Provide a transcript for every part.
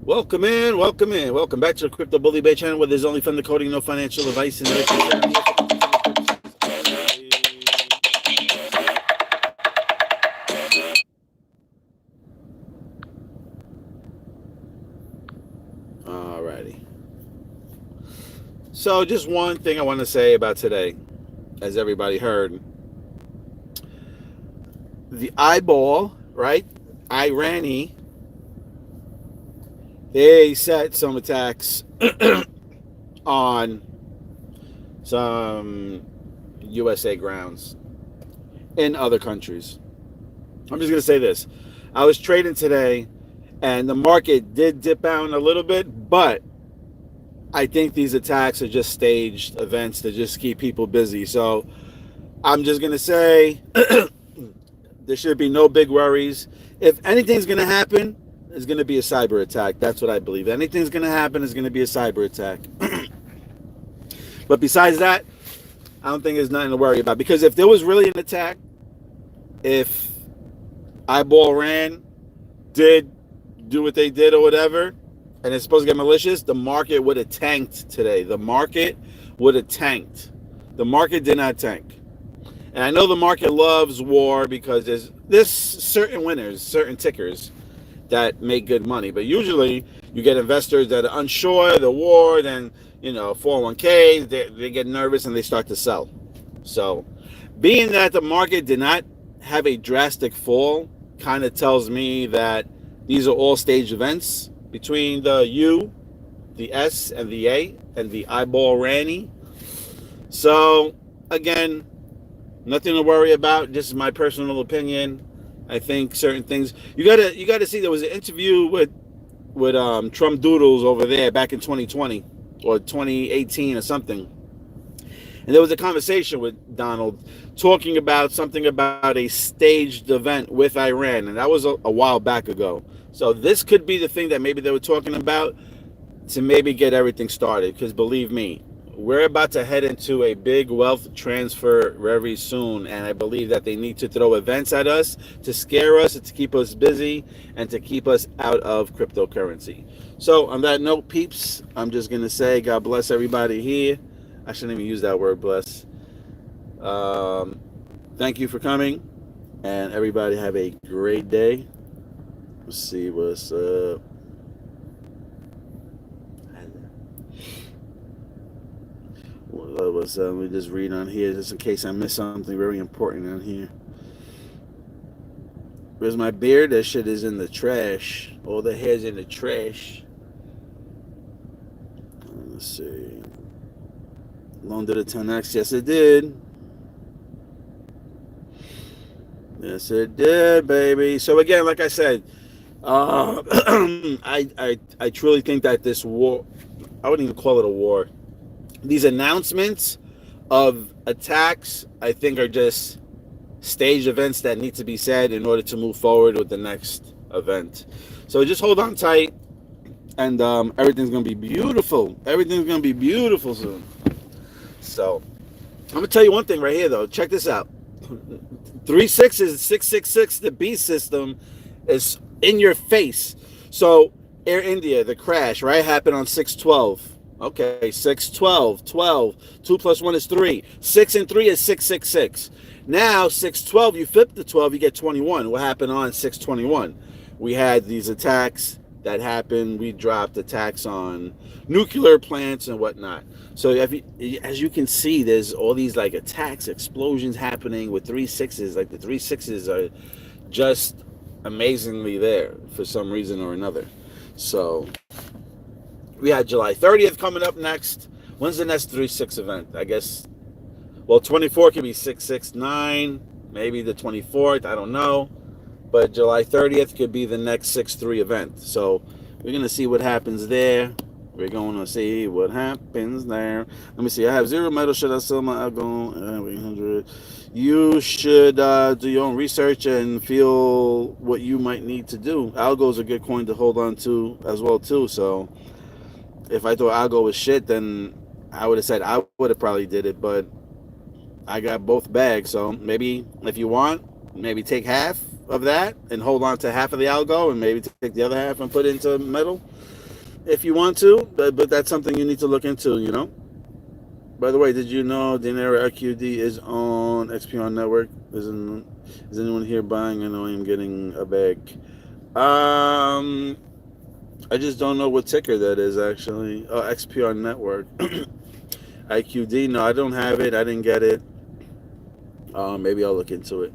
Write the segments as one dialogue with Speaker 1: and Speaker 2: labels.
Speaker 1: Welcome in, welcome in. Welcome back to the Crypto Bully Bear channel where there's only fun decoding, no financial advice, and alrighty. So just one thing I want to say about today, as everybody heard. The eyeball, right? Irani, they set some attacks on some USA grounds in other countries. I'm just going to say this. I was trading today and the market did dip down a little bit, but I think these attacks are just staged events to just keep people busy. So I'm just going to say there should be no big worries. If anything's going to happen, it's going to be a cyber attack. That's what I believe. Anything's going to happen is going to be a cyber attack. But besides that, I don't think there's nothing to worry about. Because if there was really an attack, if Eyeball ran, did do what they did or whatever, and it's supposed to get malicious, the market would have tanked today. The market would have tanked. The market did not tank. And I know the market loves war because there's certain winners, certain tickers that make good money. But usually you get investors that are unsure of the war, then, 401k, they get nervous and they start to sell. So being that the market did not have a drastic fall kind of tells me that these are all staged events between the U, the S, and the A, and the eyeball Ranny. So again, nothing to worry about. This is my personal opinion. I think certain things you gotta see. There was an interview with Trump Doodles over there back in 2020 or 2018 or something, and there was a conversation with Donald talking about something about a staged event with Iran, and that was a while back ago. So this could be the thing that maybe they were talking about to maybe get everything started. Because believe me, we're about to head into a big wealth transfer very soon, and I believe that they need to throw events at us to scare us, to keep us busy, and to keep us out of cryptocurrency. So on that note, peeps, I'm just going to say God bless everybody here. I shouldn't even use that word, bless. Thank you for coming, and everybody have a great day. Let's see what's up. What's up? Let me just read on here just in case I miss something very important on here. Where's my beard? That shit is in the trash. All the hair's in the trash. Let's see. Loan did a 10x. Yes, it did. Yes, it did, baby. So again, like I said, I truly think that this war, I wouldn't even call it a war. These announcements of attacks, I think, are just staged events that need to be said in order to move forward with the next event. So just hold on tight, and everything's going to be beautiful. Everything's going to be beautiful soon. So I'm going to tell you one thing right here, though. Check this out. 3 6s, 666, the B system is in your face. So Air India, the crash, right, happened on 6/12. Okay, 6/12, 12. 2 plus 1 is 3. 6 and 3 is 666. Now 6/12, you flip the 12, you get 21. What happened on 6/21? We had these attacks that happened. We dropped attacks on nuclear plants and whatnot. So as you can see, there's all these like attacks, explosions happening with 3 6s. Like the 3 6s are just amazingly there for some reason or another. So we had July 30th coming up next. When's the next 3-6 event? I guess, well, 24 could be 669, maybe the 24th, I don't know. But July 30th could be the next 6-3 event. So we're going to see what happens there. We're going to see what happens there. Let me see. I have 0 metal. Should I sell my algo? 800. You should do your own research and feel what you might need to do. Algo is a good coin to hold on to as well, too. So if I thought algo was shit, then I would have said I would have probably did it. But I got both bags. So maybe if you want, maybe take half. of that and hold on to half of the algo and maybe take the other half and put it into metal if you want to. But that's something you need to look into, you know. By the way, did you know Dinero IQD is on XPR Network? Is anyone here buying? I know I'm getting a bag. I just don't know what ticker that is actually. Oh, XPR Network. IQD. No, I don't have it. I didn't get it. Maybe I'll look into it.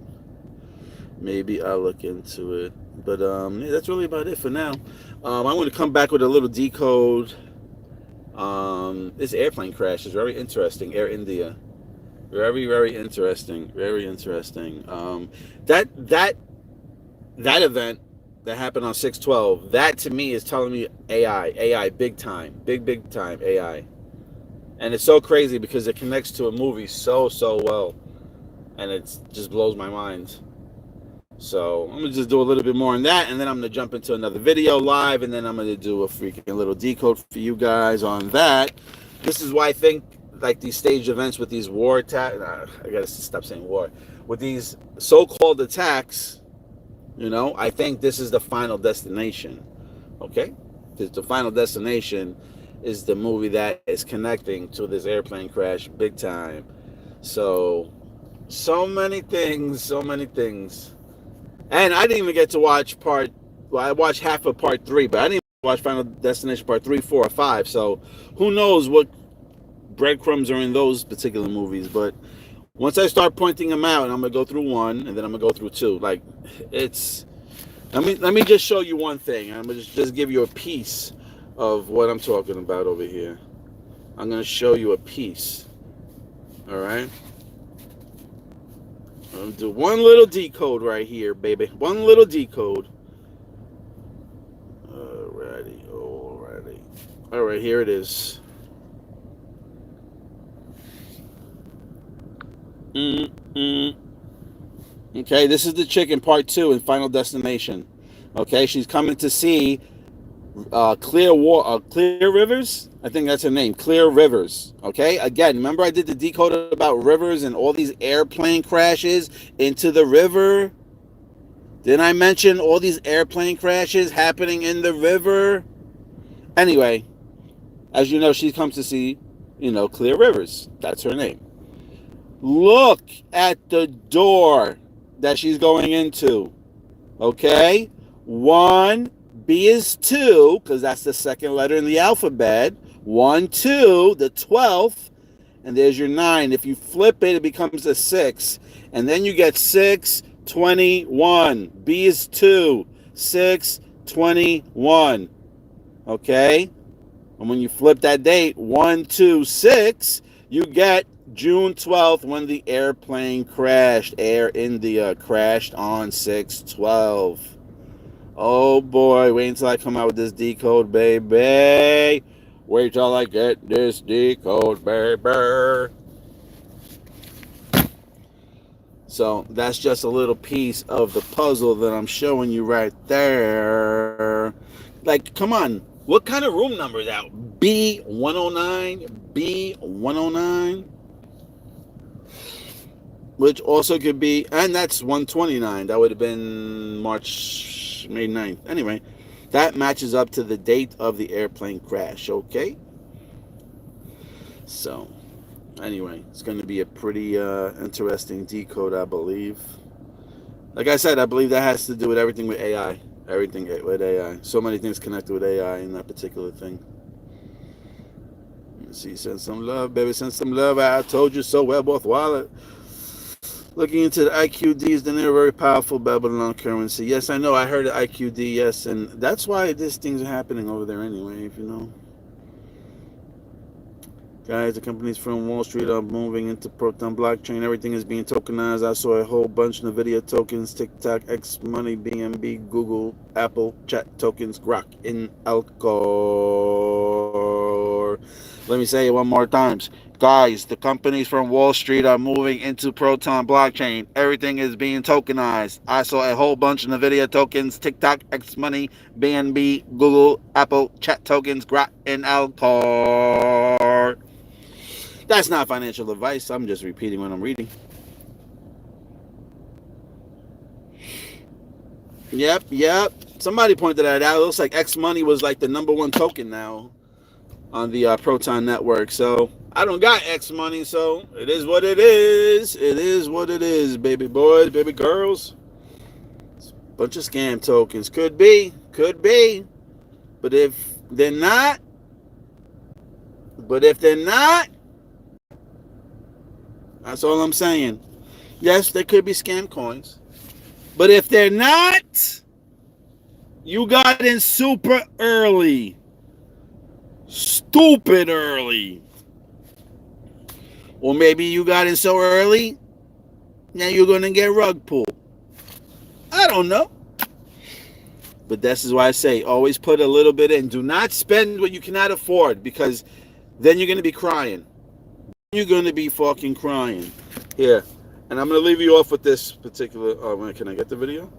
Speaker 1: Maybe I'll look into it. But yeah, that's really about it for now. I'm going to come back with a little decode. This airplane crash is very interesting. Air India, very very interesting. Very interesting. That event that happened on 6/12. That to me is telling me AI big time, big time AI, and it's so crazy because it connects to a movie so well, and it just blows my mind. So I'm gonna just do a little bit more on that, and then I'm gonna jump into another video live, and then I'm gonna do a freaking little decode for you guys on that. This is why I think like these staged events with these war attacks. I gotta stop saying war. With these so-called attacks, you know, I think this is the final destination. Okay, the final destination is the movie that is connecting to this airplane crash big time. So many things, so many things. And I didn't even get to watch I watched half of part 3, but I didn't even watch Final Destination part 3, 4, or 5. So who knows what breadcrumbs are in those particular movies. But once I start pointing them out, I'm going to go through 1, and then I'm going to go through 2. Like, it's... Let me just show you one thing. I'm going to just give you a piece of what I'm talking about over here. I'm going to show you a piece. All right? I'm going to do one little decode right here, baby. One little decode. Alrighty. Alright, here it is. Okay, this is the chick in part 2 in Final Destination. Okay, she's coming to see Clear Rivers. I think that's her name, Clear Rivers. Okay, again, remember I did the decode about rivers and all these airplane crashes into the river? Didn't I mention all these airplane crashes happening in the river? Anyway, as you know, she comes to see, Clear Rivers. That's her name. Look at the door that she's going into. Okay? 1, B is 2, because that's the second letter in the alphabet. 1, 2, the 12th, and there's your 9. If you flip it, it becomes a 6. And then you get 6, 21. B is 2, 6, 21. Okay? And when you flip that date, 1, 2, 6, you get June 12th when the airplane crashed. Air India crashed on 6/12. Oh boy, wait until I come out with this decode, baby. Wait till I get this decode, baby. So that's just a little piece of the puzzle that I'm showing you right there. Like, come on. What kind of room number is that? B109? B109? Which also could be, and that's 129. That would have been May 9th. Anyway, that matches up to the date of the airplane crash, okay? So, anyway, it's going to be a pretty interesting decode, I believe. Like I said, I believe that has to do with everything with AI. Everything with AI. So many things connected with AI in that particular thing. Let's see, send some love, baby. Send some love. I told you so, well, both wallet. Looking into the IQDs, then they're very powerful Babylon currency. Yes, I know. I heard of IQD, yes. And that's why these things are happening over there anyway, if you know. Guys, the companies from Wall Street are moving into Proton blockchain. Everything is being tokenized. I saw a whole bunch of NVIDIA tokens, TikTok, X Money, BNB, Google, Apple, chat tokens, Grok, in Alcor. Let me say it one more time. Guys, the companies from Wall Street are moving into Proton blockchain. Everything is being tokenized. I saw a whole bunch of NVIDIA tokens, TikTok, X Money, BNB, Google, Apple, chat tokens, Grok, in Alcor. That's not financial advice. I'm just repeating what I'm reading. Yep. Somebody pointed that out. It looks like X Money was like the #1 token now on the Proton network. So I don't got X Money, so it is what it is. It is what it is, baby boys, baby girls. Bunch of scam tokens. Could be. But if they're not, that's all I'm saying. Yes, there could be scam coins. But if they're not, you got in super early. Stupid early. Or maybe you got in so early, now you're going to get rug pulled. I don't know. But this is why I say always put a little bit in. Do not spend what you cannot afford, because then you're going to be crying. You're going to be fucking crying. Here. And I'm going to leave you off with this particular... Oh, can I get the video?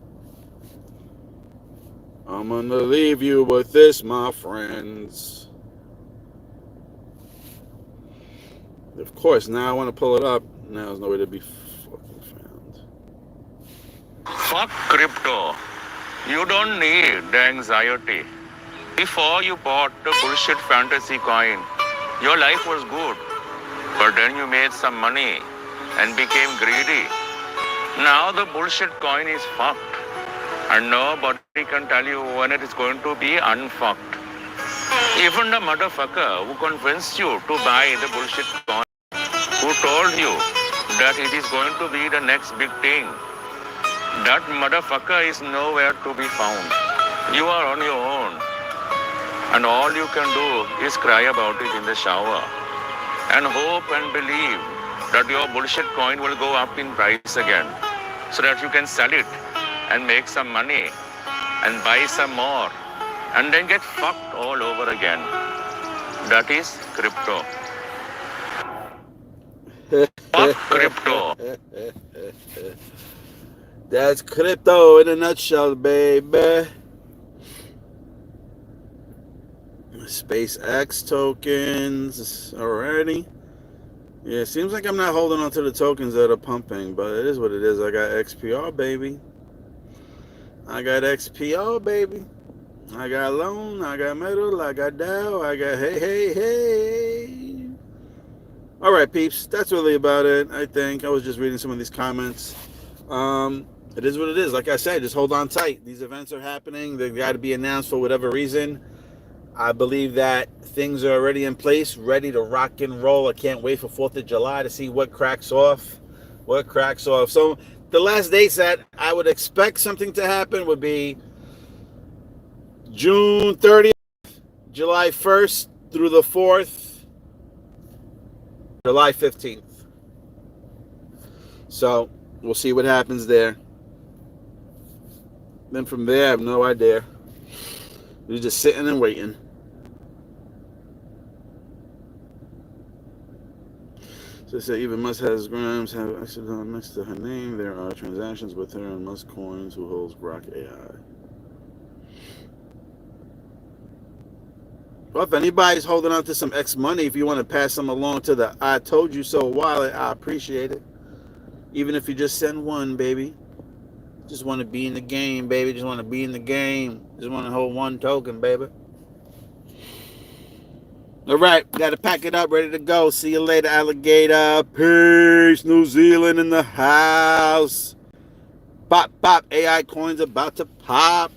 Speaker 1: I'm going to leave you with this, my friends. Of course, now I want to pull it up. Now there's nowhere to be fucking found.
Speaker 2: Fuck crypto. You don't need the anxiety. Before you bought the bullshit fantasy coin, your life was good. But then you made some money and became greedy. Now the bullshit coin is fucked. And nobody can tell you when it is going to be unfucked. Even the motherfucker who convinced you to buy the bullshit coin, who told you that it is going to be the next big thing, that motherfucker is nowhere to be found. You are on your own. And all you can do is cry about it in the shower. And hope and believe that your bullshit coin will go up in price again, so that you can sell it and make some money and buy some more and then get fucked all over again. That is crypto. Fuck crypto.
Speaker 1: That's crypto in a nutshell, baby. SpaceX tokens already. Yeah, it seems like I'm not holding on to the tokens that are pumping, but it is what it is. I got XPR, baby. I got loan, I got metal, I got Dow, I got hey. All right, peeps, that's really about it. I think I was just reading some of these comments. It is what it is. Like I said, just hold on tight. These events are happening. They've got to be announced for whatever reason. I believe that things are already in place, ready to rock and roll. I can't wait for 4th of July to see what cracks off. So the last dates that I would expect something to happen would be June 30th, July 1st through the 4th, July 15th. So we'll see what happens there. Then from there, I have no idea. We're just sitting and waiting. So they say even Musk has Grimes have accident next to her name. There are transactions with her and Musk Coins, who holds Grok AI. Well, if anybody's holding on to some X money, if you want to pass them along to the I Told You So wallet, I appreciate it. Even if you just send one, baby. Just want to be in the game, baby. Just want to be in the game. Just want to hold one token, baby. All right, got to pack it up, ready to go. See you later, alligator. Peace. New Zealand in the house. Pop, AI coins about to pop.